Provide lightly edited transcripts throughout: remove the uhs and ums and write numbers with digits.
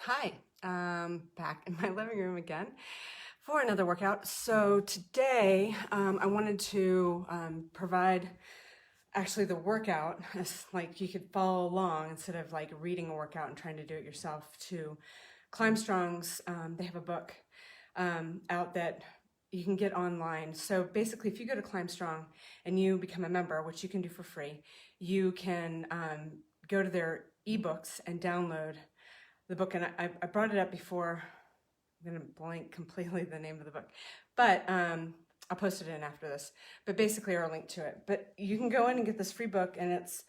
Hi, back in my living room again for another workout. So today I wanted to provide actually the workout as like you could follow along instead of like reading a workout and trying to do it yourself. To Climb Strong's, they have a book out that you can get online. So basically, if you go to Climb Strong and you become a member, which you can do for free, you can go to their ebooks and download the book. And I brought it up before. I'm going to blank completely the name of the book, but I'll post it in after this. But basically, or a link to it. But you can go in and get this free book, and it's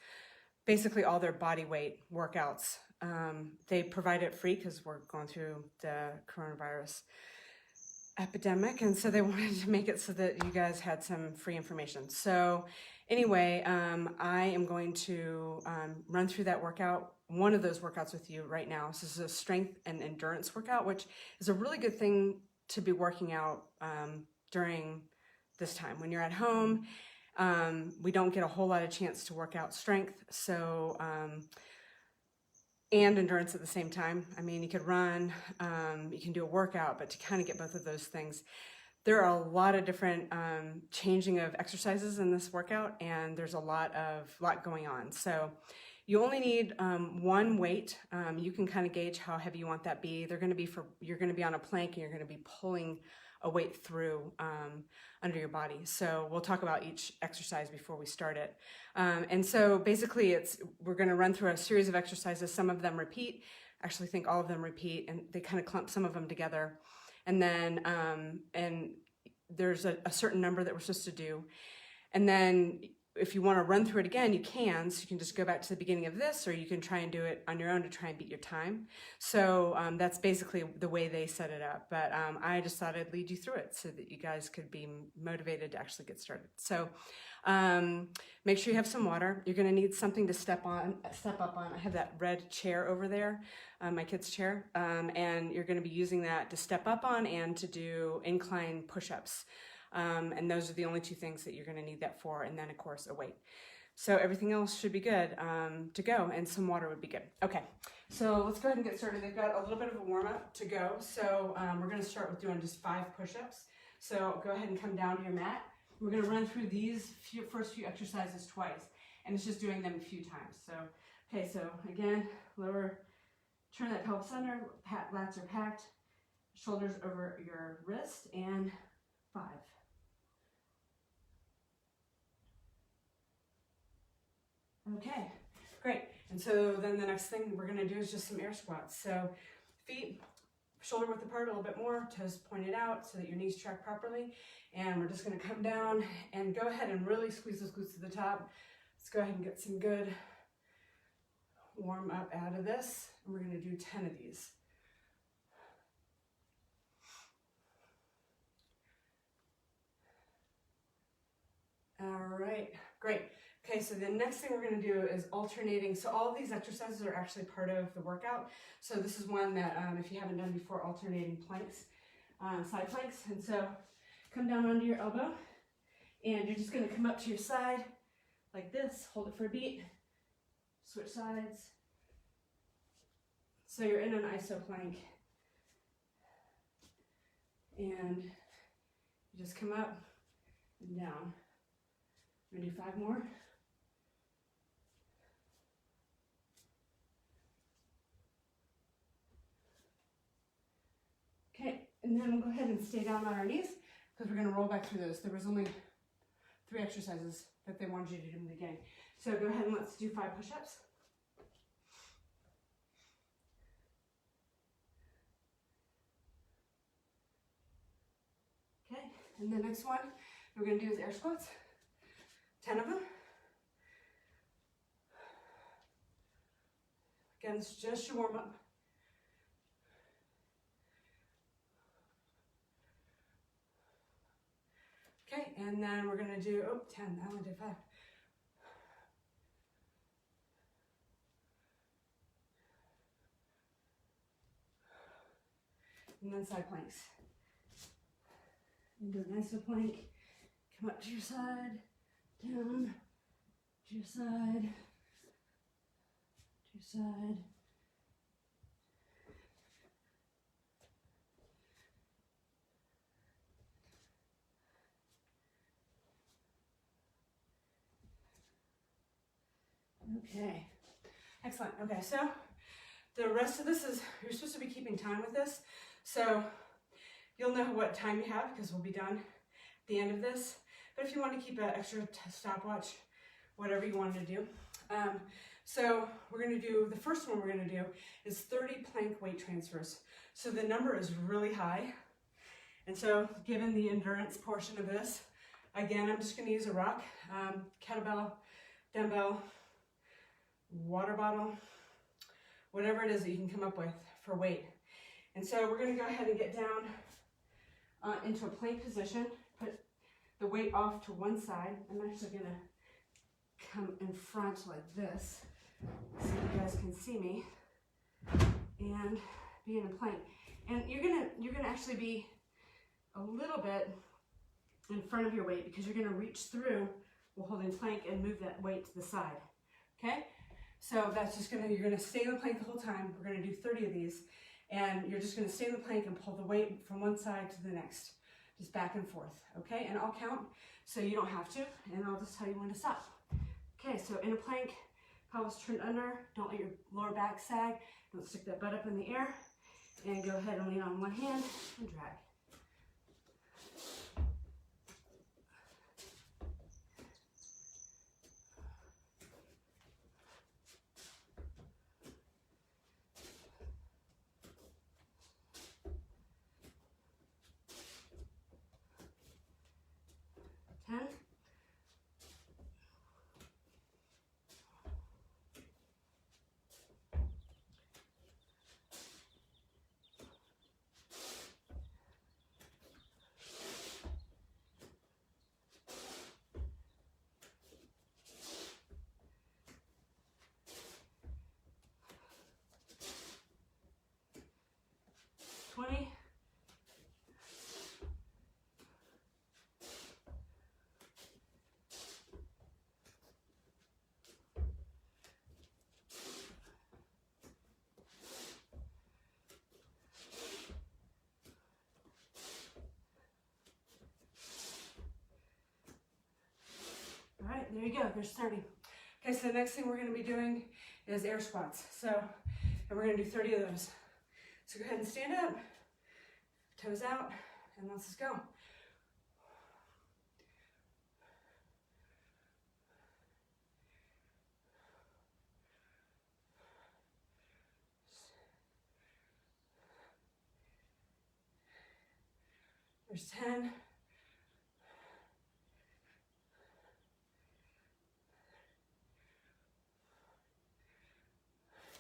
basically all their body weight workouts. They provide it free because we're going through the coronavirus epidemic, and so they wanted to make it so that you guys had some free information. So anyway, I am going to run through that workout, one of those workouts with you right now. So this is a strength and endurance workout, which is a really good thing to be working out during this time. When you're at home, we don't get a whole lot of chance to work out strength, so and endurance at the same time. I mean, you could run, you can do a workout, but to kind of get both of those things, there are a lot of different changing of exercises in this workout, and there's a lot going on. So you only need one weight. You can kind of gauge how heavy you want that be. You're going to be on a plank, and you're going to be pulling a weight through under your body. So we'll talk about each exercise before we start it. And so basically we're going to run through a series of exercises. Some of them repeat. I actually think all of them repeat, and they kind of clump some of them together. And then and there's a certain number that we're supposed to do. And then if you want to run through it again, you can. So you can just go back to the beginning of this, or you can try and do it on your own to try and beat your time. So that's basically the way they set it up. But I just thought I'd lead you through it so that you guys could be motivated to actually get started. So make sure you have some water. You're going to need something to step up on. I have that red chair over there, my kid's chair, and you're going to be using that to step up on and to do incline push-ups. And those are the only two things that you're going to need that for, and then of course a weight. So everything else should be good to go, and some water would be good. Okay, so let's go ahead and get started. They've got a little bit of a warm-up to go. So we're going to start with doing just 5 push-ups. So go ahead and come down to your mat. We're going to run through these first few exercises twice, and it's just doing them a few times. So, okay, so again, turn that pelvis under, lats are packed, shoulders over your wrist, and 5. Okay, great. And so then the next thing we're gonna do is just some air squats. So feet shoulder width apart a little bit more, toes pointed out so that your knees track properly. And we're just gonna come down and go ahead and really squeeze those glutes to the top. Let's go ahead and get some good warm up out of this. And we're gonna do 10 of these. All right, great. Okay, so the next thing we're going to do is alternating. So all of these exercises are actually part of the workout. So this is one that if you haven't done before, alternating planks, side planks. And so come down onto your elbow, and you're just going to come up to your side like this, hold it for a beat, switch sides. So you're in an iso plank, and you just come up and down. We're going to do 5 more. Okay, and then we'll go ahead and stay down on our knees because we're going to roll back through those. There was only 3 exercises that they wanted you to do in the beginning. So go ahead and let's do 5 push-ups. Okay, and the next one we're going to do is air squats. 10 of them. Again, it's just your warm-up. Okay, and then we're going to do, 10, I only did 5. And then side planks. And do a nice plank. Come up to your side, down, to your side, to your side. Okay, excellent. Okay, so the rest of this is, you're supposed to be keeping time with this. So you'll know what time you have because we'll be done at the end of this. But if you want to keep an extra stopwatch, whatever you want to do. So we're going to do, the first one we're going to do is 30 plank weight transfers. So the number is really high. And so given the endurance portion of this, again, I'm just going to use a rock, kettlebell, dumbbell, water bottle, whatever it is that you can come up with for weight. And so we're going to go ahead and get down into a plank position, put the weight off to one side. I'm actually going to come in front like this so you guys can see me and be in a plank. And you're gonna actually be a little bit in front of your weight because you're gonna reach through while holding plank and move that weight to the side. Okay? So that's just you're gonna stay in the plank the whole time. We're gonna do 30 of these, and you're just gonna stay in the plank and pull the weight from one side to the next, just back and forth. Okay? And I'll count so you don't have to, and I'll just tell you when to stop. Okay, so in a plank, pelvis turned under, don't let your lower back sag, don't stick that butt up in the air, and go ahead and lean on one hand and drag. All right, there you go, there's 30. Okay, so the next thing we're gonna be doing is air squats. So, and we're gonna do 30 of those. So go ahead and stand up, toes out, and let's just go. There's 10.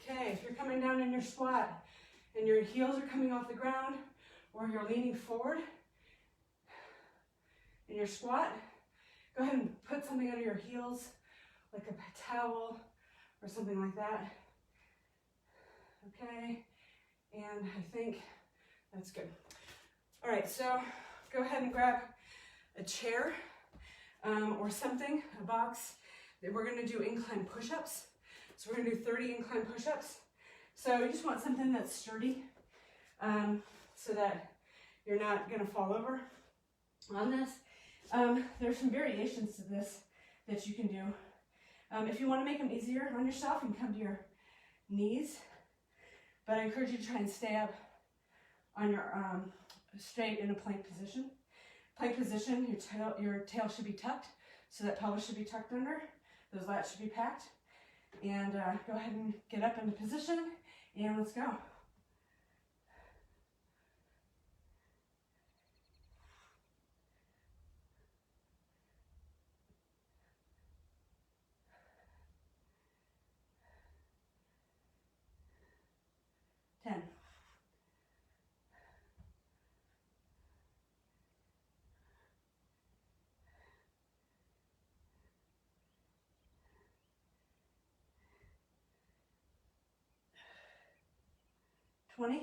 Okay, if you're coming down in your squat and your heels are coming off the ground or you're leaning forward in your squat, go ahead and put something under your heels, like a towel or something like that. Okay, and I think that's good. All right, so go ahead and grab a chair or something, a box. We're gonna do incline push-ups. So we're gonna do 30 incline push-ups. So you just want something that's sturdy so that you're not gonna fall over on this. There's some variations to this that you can do. If you wanna make them easier on yourself, you can come to your knees, but I encourage you to try and stay up on your, straight in a plank position. Plank position, your tail should be tucked, so that pelvis should be tucked under, those lats should be packed. And go ahead and get up into position, and let's go. Ten. $20.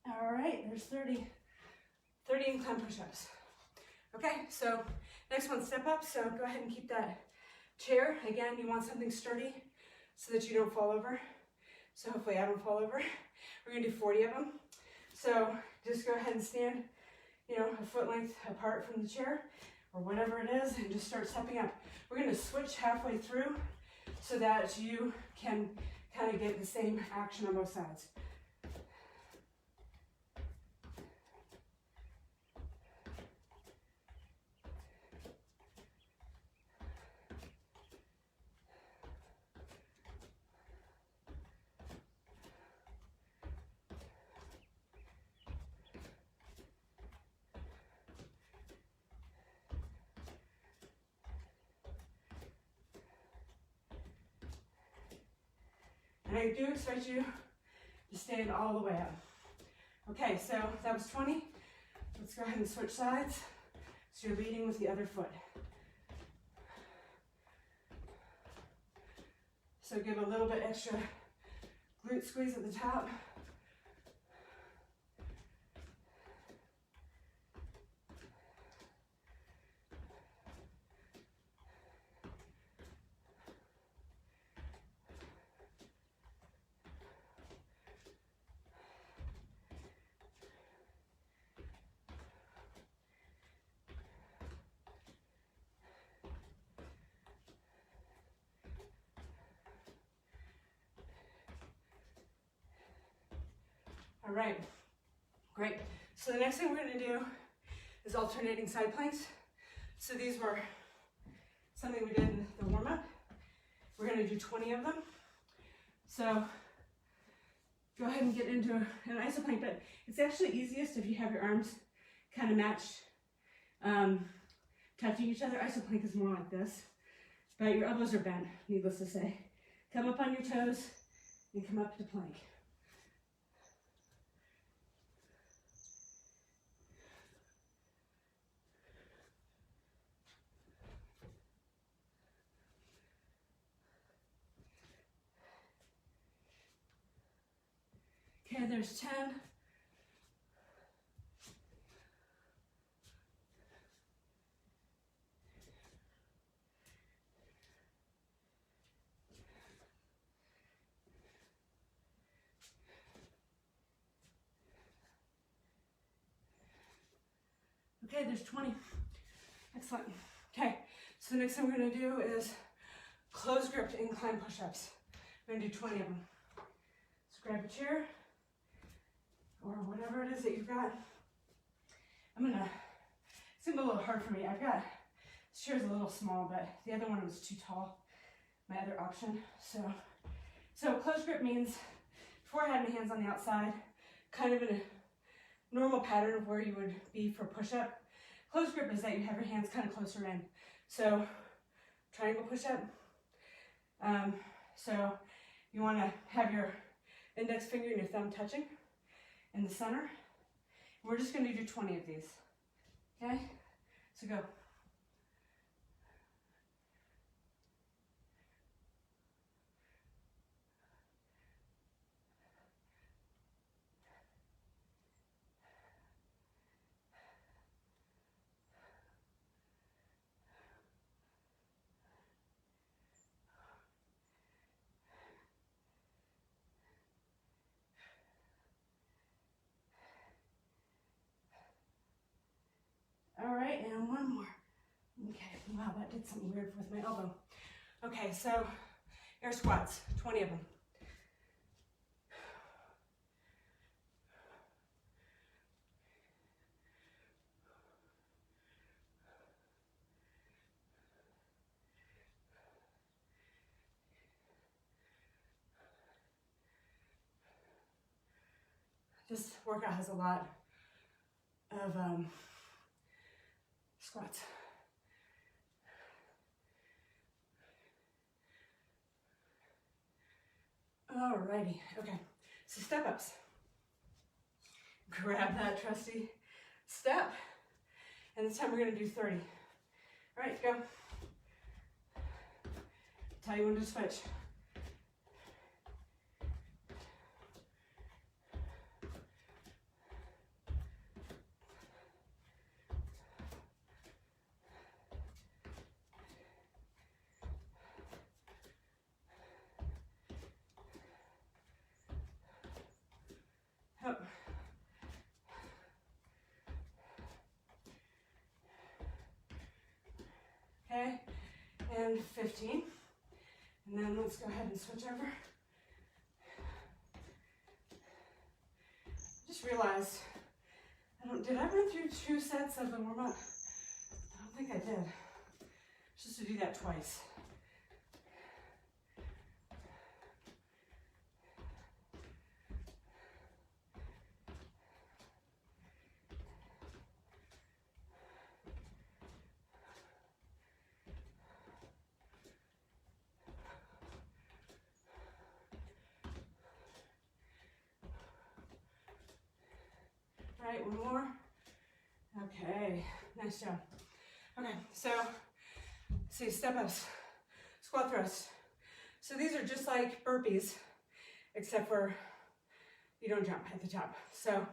All right, there's 30 incline push-ups. Okay, so next one, step up. So go ahead and keep that chair. Again, you want something sturdy so that you don't fall over. So hopefully I don't fall over. We're gonna do 40 of them. So just go ahead and stand, you know, a foot length apart from the chair or whatever it is, and just start stepping up. We're gonna switch halfway through so that you can kind of get the same action on both sides. And I do expect you to stand all the way up. Okay, so that was 20. Let's go ahead and switch sides. So you're leading with the other foot. So give a little bit extra glute squeeze at the top. All right, great. So the next thing we're gonna do is alternating side planks. So these were something we did in the warm-up. We're gonna do 20 of them. So go ahead and get into an isoplank, but it's actually easiest if you have your arms kind of matched, touching each other. Isoplank is more like this, but your elbows are bent, needless to say. Come up on your toes and come up to plank. Okay, there's 10. Okay, there's 20. Excellent. Okay, so the next thing we're gonna do is close gripped incline push-ups. We're gonna do 20 of them. So grab a chair or whatever it is that you've got. It's gonna be a little hard for me. This chair's a little small, but the other one was too tall, my other option. So close grip means before I had my hands on the outside, kind of in a normal pattern of where you would be for push-up. Close grip is that you have your hands kind of closer in. So triangle push-up. So you want to have your index finger and your thumb touching in the center. We're just going to do 20 of these. Okay? So go. All right, and one more. Okay, wow, that did something weird with my elbow. Okay, so air squats, 20 of them. This workout has a lot of squats. Alrighty, okay, so step ups. Grab that trusty step, and this time we're gonna do 30. All right, go. Tell you when to switch. and 15. And then let's go ahead and switch over. Just realized, did I run through 2 sets of the warm-up? I don't think I did. Just to do that twice. All right, one more. Okay, nice job. Okay, so see, step ups, squat thrusts. So these are just like burpees, except for you don't jump at the top. So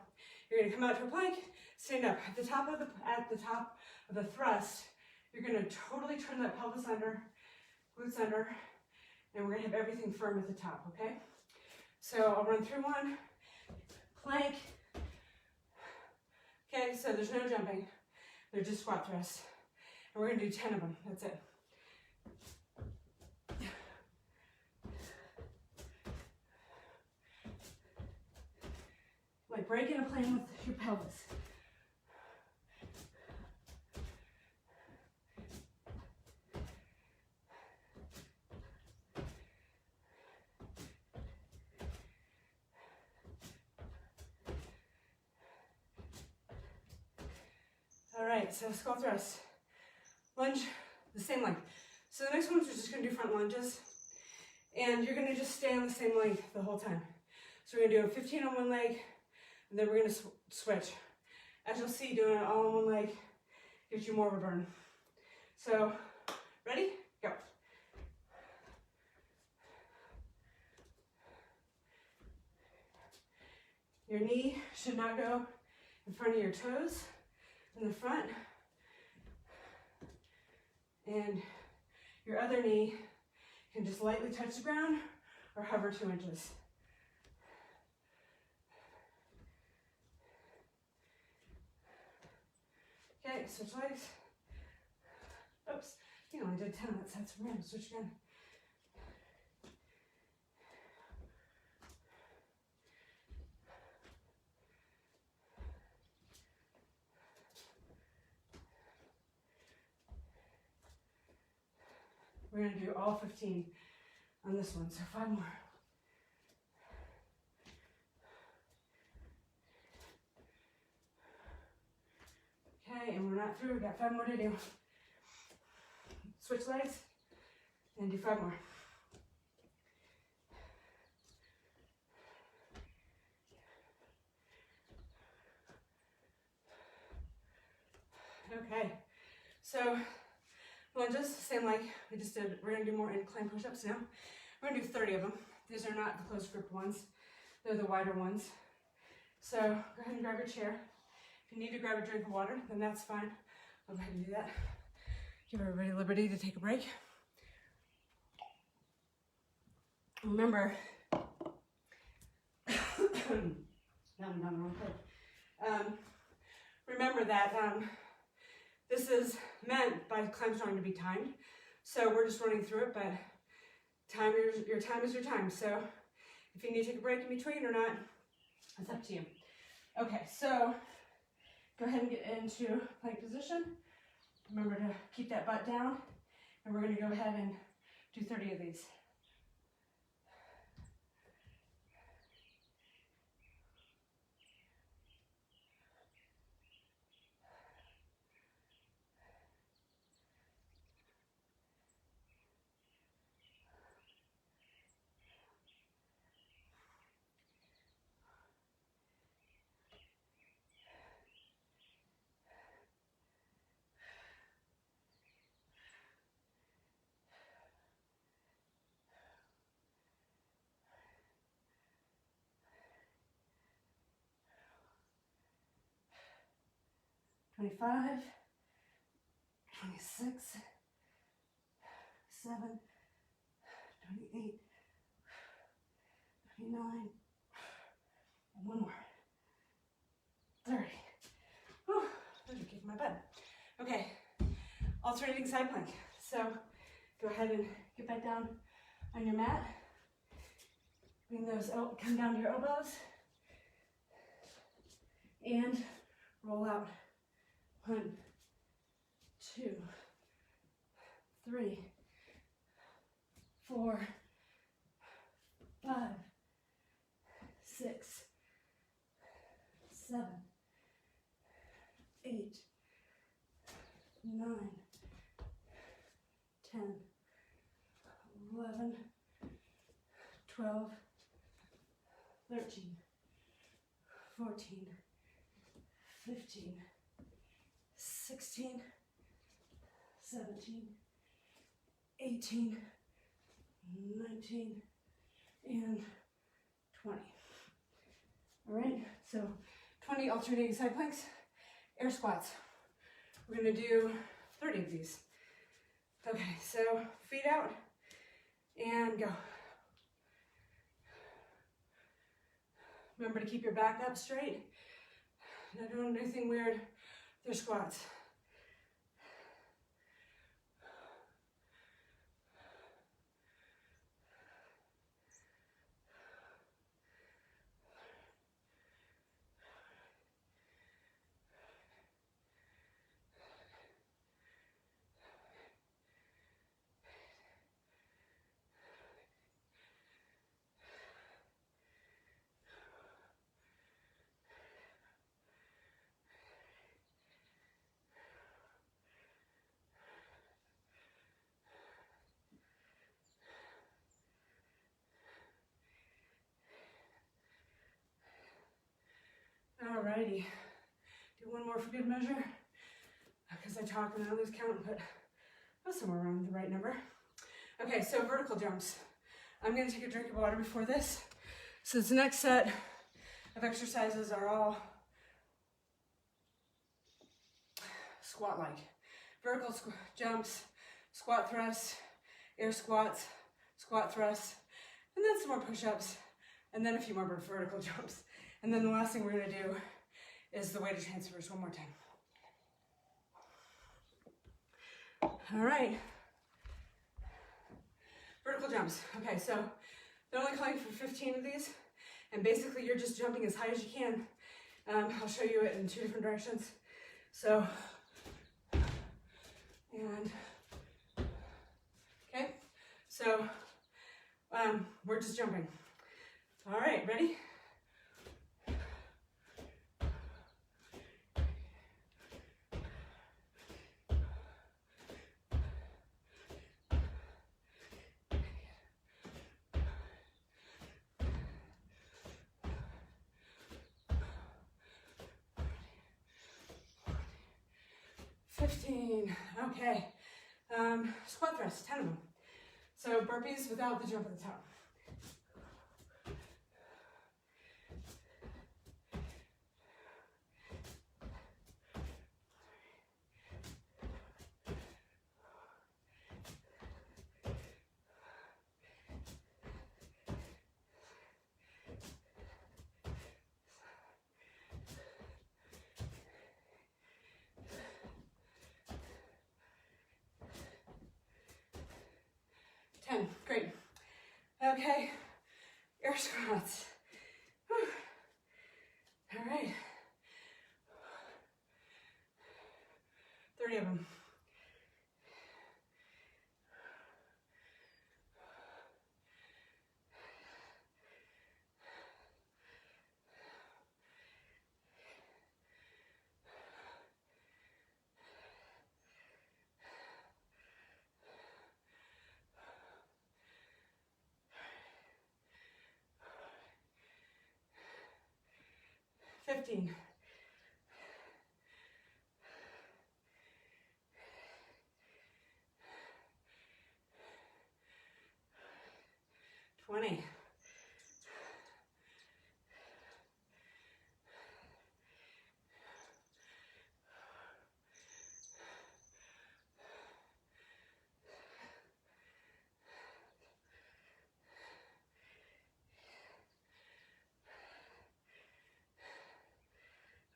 you're gonna come out to a plank, stand up. At the top of the thrust, you're gonna totally turn that pelvis under, glutes under, and we're gonna have everything firm at the top, okay? So I'll run through one, plank. Okay, so there's no jumping. They're just squat thrusts. And we're gonna do 10 of them, that's it. Like breaking a plane with your pelvis. All right, so squat thrust. Lunge, the same length. So the next ones we're just gonna do front lunges. And you're gonna just stay on the same length the whole time. So we're gonna do a 15 on one leg, and then we're gonna switch. As you'll see, doing it all on one leg gives you more of a burn. So, ready? Go. Your knee should not go in front of your toes in the front. And your other knee can just lightly touch the ground or hover 2 inches. Okay, switch legs. Oops, I think I only did 10 of that set, so we're gonna switch again. We're gonna do all 15 on this one, so 5 more. Okay, and we're not through, we've got 5 more to do. Switch legs and do 5 more. Okay, so lunges, same like we just did. We're gonna do more incline push-ups now. We're gonna do 30 of them. These are not the close grip ones. They're the wider ones. So go ahead and grab your chair. If you need to grab a drink of water, then that's fine. I'll go ahead and do that. Give everybody liberty to take a break. Remember, remember that this is meant by climb strong to be timed. So we're just running through it, but your time is your time. So if you need to take a break in between or not, it's up to you. Okay, so go ahead and get into plank position. Remember to keep that butt down, and we're going to go ahead and do 30 of these. $25, $26, $7, $28, $29, and one more. $30. Whew, I'm gonna kick my butt. Okay, alternating side plank. So Go ahead and get back down on your mat. Bring those out, come down to your elbows. And roll out. 1, 2, 3, 4, 5, 6, 7, 8, 9, 10, 11, 12, 13, 14, 15, 16, 17, 18, 19, and 20. All right, so 20 alternating side planks, air squats. We're gonna do 30 of these. Okay, so feet out and go. Remember to keep your back up straight. Not doing anything weird with your squats. Alrighty, do one more for good measure, because I talk and I lose count, but that's somewhere around the right number. Okay, so vertical jumps. I'm gonna take a drink of water before this. So this next set of exercises are all squat-like. Vertical jumps, squat thrusts, air squats, squat thrusts, and then some more push-ups, and then a few more vertical jumps. And then the last thing we're gonna do is the weighted transfers one more time. All right. Vertical jumps. Okay, so they're only calling for 15 of these, and basically you're just jumping as high as you can. I'll show you it in 2 different directions. So, and, okay, so we're just jumping. All right, ready? Okay, squat thrusts, 10 of them. So burpees without the jump at the top. Great. Okay, air squats. Whew. All right. 30 of them. $15. $20.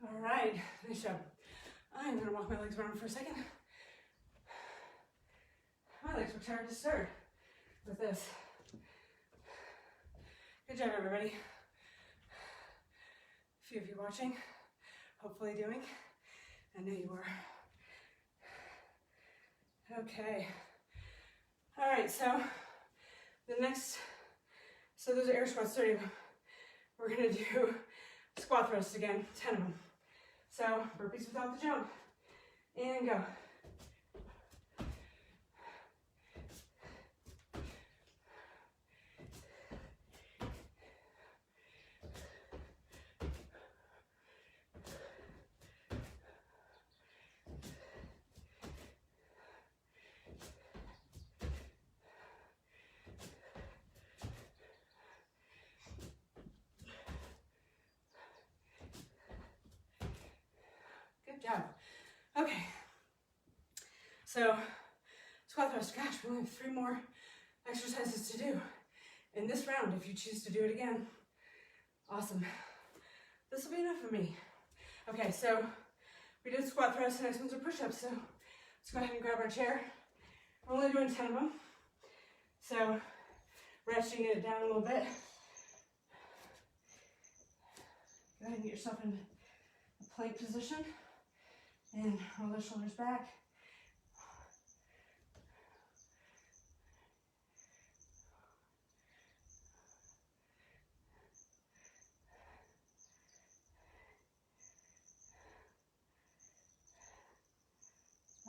All right, nice job. I'm gonna walk my legs around for a second. My legs were tired to start with this. Good job, everybody. A few of you watching, hopefully doing. I know you are. Okay. All right, so those are air squats, 30 of them. We're gonna do squat thrusts again, 10 of them. So burpees without the jump, and go. Good job. Okay. So, squat thrust. Gosh, we only have 3 more exercises to do in this round if you choose to do it again. Awesome. This will be enough for me. Okay, so we did squat thrusts. The next ones are push-ups. So let's go ahead and grab our chair. We're only doing 10 of them. So ratcheting it down a little bit. Go ahead and get yourself in a plank position. And roll the shoulders back.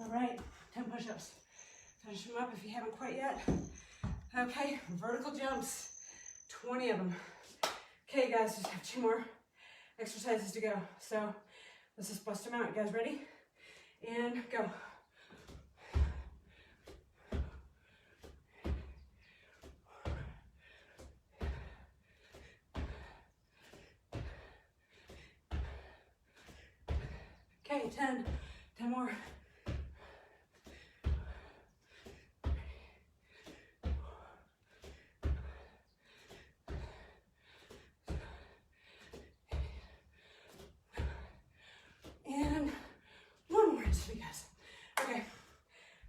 All right, 10 push-ups. Finish them up if you haven't quite yet. Okay, vertical jumps, 20 of them. Okay, guys, just have 2 more exercises to go. So let's just bust them out. You guys ready? And go. Okay, 10 more. And 1 more just for you guys. Okay,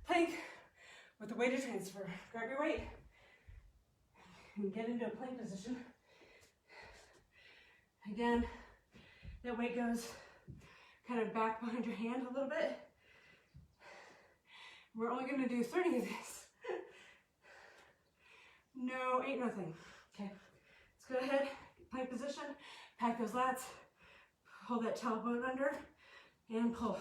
plank with the weighted transfer. Grab your weight and get into a plank position. Again, that weight goes kind of back behind your hand a little bit. We're only going to do 30 of these. No, ain't nothing. Okay, let's go ahead, plank position, pack those lats, hold that tailbone under, and pull.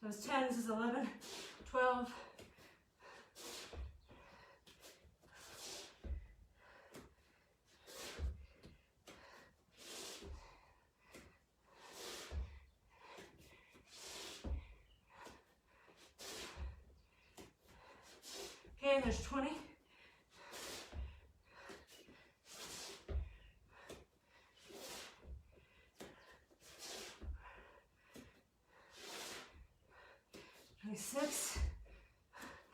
Those 10s is 11, 12, 20. Six,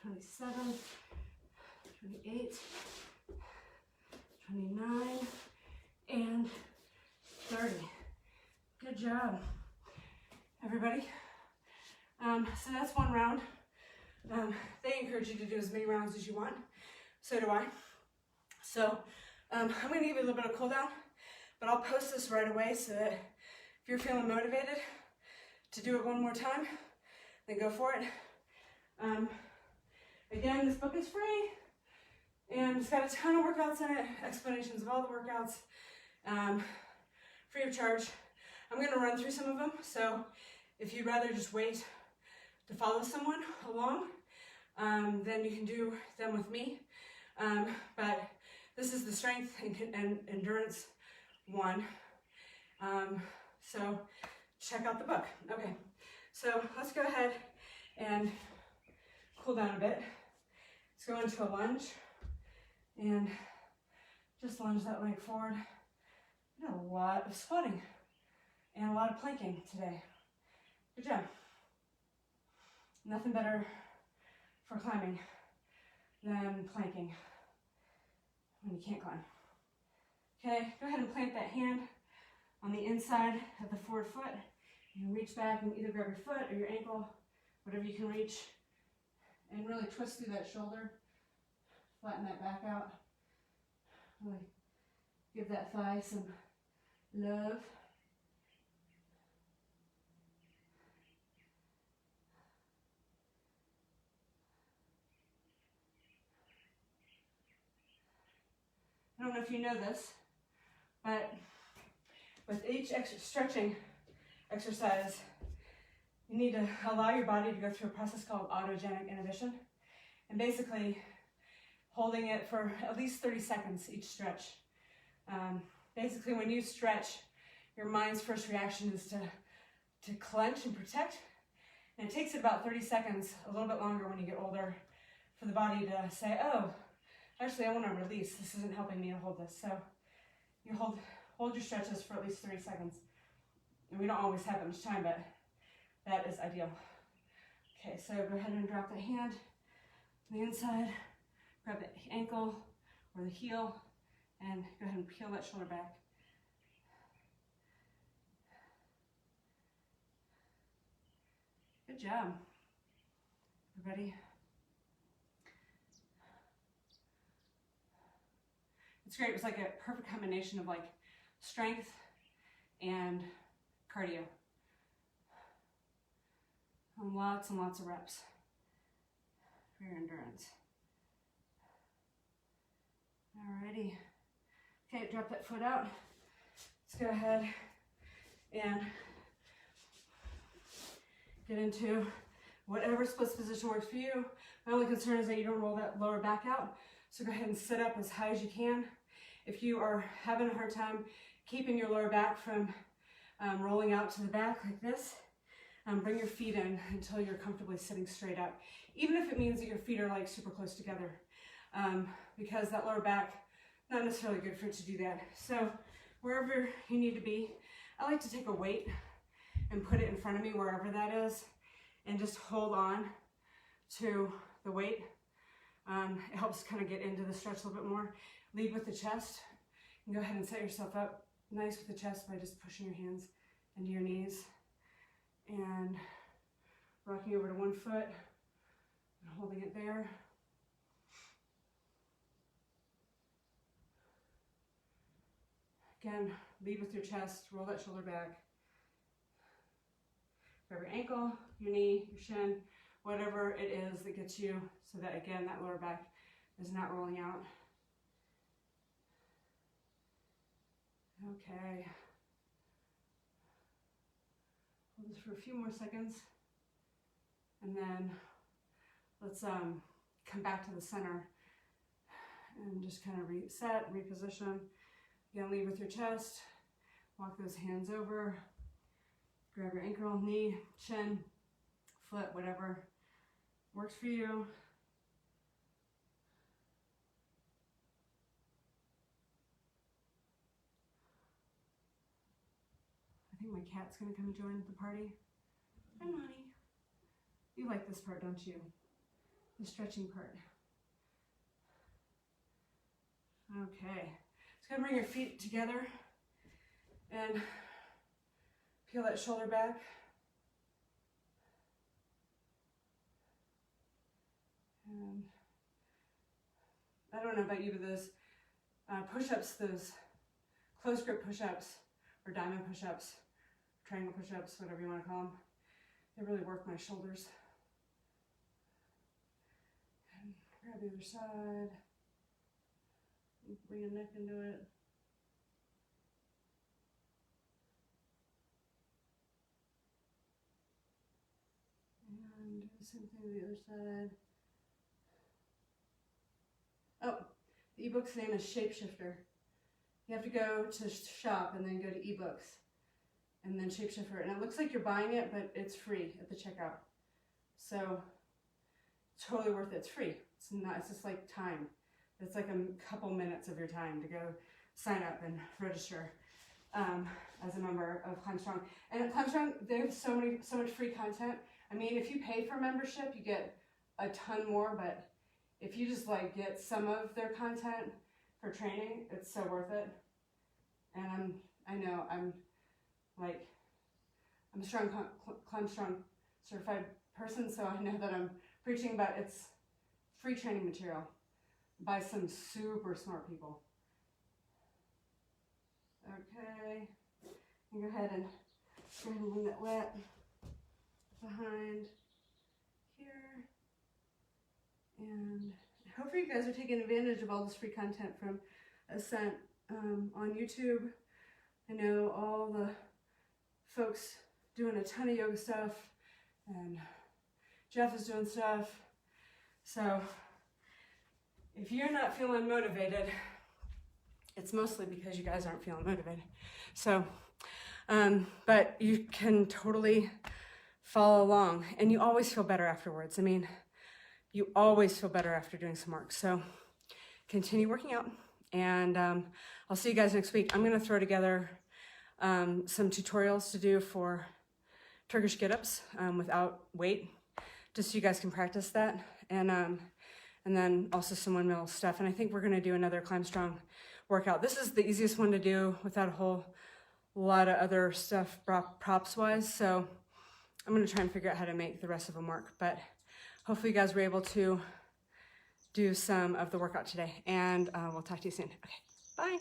27, 28, 29, and 30. Good job, everybody. So that's 1 round. They encourage you to do as many rounds as you want. So do I. So I'm going to give you a little bit of cool down, but I'll post this right away so that if you're feeling motivated to do it 1 more time, then go for it. Again, this book is free, and it's got a ton of workouts in it, explanations of all the workouts, free of charge. I'm going to run through some of them, so if you'd rather just wait to follow someone along, then you can do them with me. But this is the strength and endurance one. So check out the book. Okay, so let's go ahead and cool down a bit. Let's go into a lunge and just lunge that leg forward. A lot of squatting and a lot of planking today. Good job. Nothing better for climbing than planking when you can't climb. Okay, go ahead and plant that hand on the inside of the forward foot. And reach back and either grab your foot or your ankle, whatever you can reach, and really twist through that shoulder. Flatten that back out. Really give that thigh some love. I don't know if you know this, but with each stretching exercise, you need to allow your body to go through a process called autogenic inhibition. And basically, holding it for at least 30 seconds each stretch. Basically, when you stretch, your mind's first reaction is to clench and protect. And it takes about 30 seconds, a little bit longer when you get older, for the body to say, oh, actually, I want to release. This isn't helping me to hold this. So you hold your stretches for at least 30 seconds. And we don't always have that much time, but that is ideal. Okay, so go ahead and drop the hand on the inside, grab the ankle or the heel, and go ahead and peel that shoulder back. Good job, everybody. It's great. It's like a perfect combination of like strength and cardio. And lots of reps for your endurance. Alrighty. Okay, drop that foot out. Let's go ahead and get into whatever splits position works for you. My only concern is that you don't roll that lower back out. So go ahead and sit up as high as you can. If you are having a hard time keeping your lower back from rolling out to the back like this, bring your feet in until you're comfortably sitting straight up. Even if it means that your feet are like super close together, because that lower back, not necessarily good for it to do that. So wherever you need to be, I like to take a weight and put it in front of me wherever that is, and just hold on to the weight. It helps kind of get into the stretch a little bit more. Lead with the chest, and go ahead and set yourself up nice with the chest by just pushing your hands into your knees and rocking over to one foot and holding it there. Again, lead with your chest, roll that shoulder back. Grab your ankle, your knee, your shin, whatever it is that gets you, so that again, that lower back is not rolling out. Okay. Hold this for a few more seconds, and then let's come back to the center and just kind of reset, reposition. Again, lead with your chest, walk those hands over, grab your ankle, knee, chin, foot, whatever works for you. I think my cat's gonna come join the party. Hi, Monty. You like this part, don't you? The stretching part. Okay. Just gonna bring your feet together and peel that shoulder back. And I don't know about you, but those push-ups, those close grip push-ups, or diamond push-ups, triangle push-ups, whatever you want to call them, they really work my shoulders. And grab the other side, bring your neck into it. And do the same thing to the other side. Oh, the ebook's name is Shapeshifter. You have to go to shop and then go to ebooks and then Shapeshifter. And it looks like you're buying it, but it's free at the checkout. So totally worth it. It's free. It's not, it's just like time. It's like a couple minutes of your time to go sign up and register. as a member of Climb Strong. And at Climb Strong, they have so much free content. I mean, if you pay for membership, you get a ton more, but if you just like get some of their content for training, it's so worth it. And I know I'm a strong Climb Strong certified person, so I know that I'm preaching, but it's free training material by some super smart people. Okay, and go ahead and bring that wet behind here. And hopefully you guys are taking advantage of all this free content from Ascent on YouTube. I know all the folks doing a ton of yoga stuff, and Jeff is doing stuff. So if you're not feeling motivated, it's mostly because you guys aren't feeling motivated. So, but you can totally follow along, and you always feel better afterwards. I mean, you always feel better after doing some work. So continue working out, and I'll see you guys next week. I'm gonna throw together some tutorials to do for Turkish get-ups without weight, just so you guys can practice that. And then also some windmill stuff. And I think we're gonna do another Climb Strong workout. This is the easiest one to do without a whole lot of other stuff props wise. So I'm gonna try and figure out how to make the rest of them work. But hopefully you guys were able to do some of the workout today, and we'll talk to you soon. Okay, bye.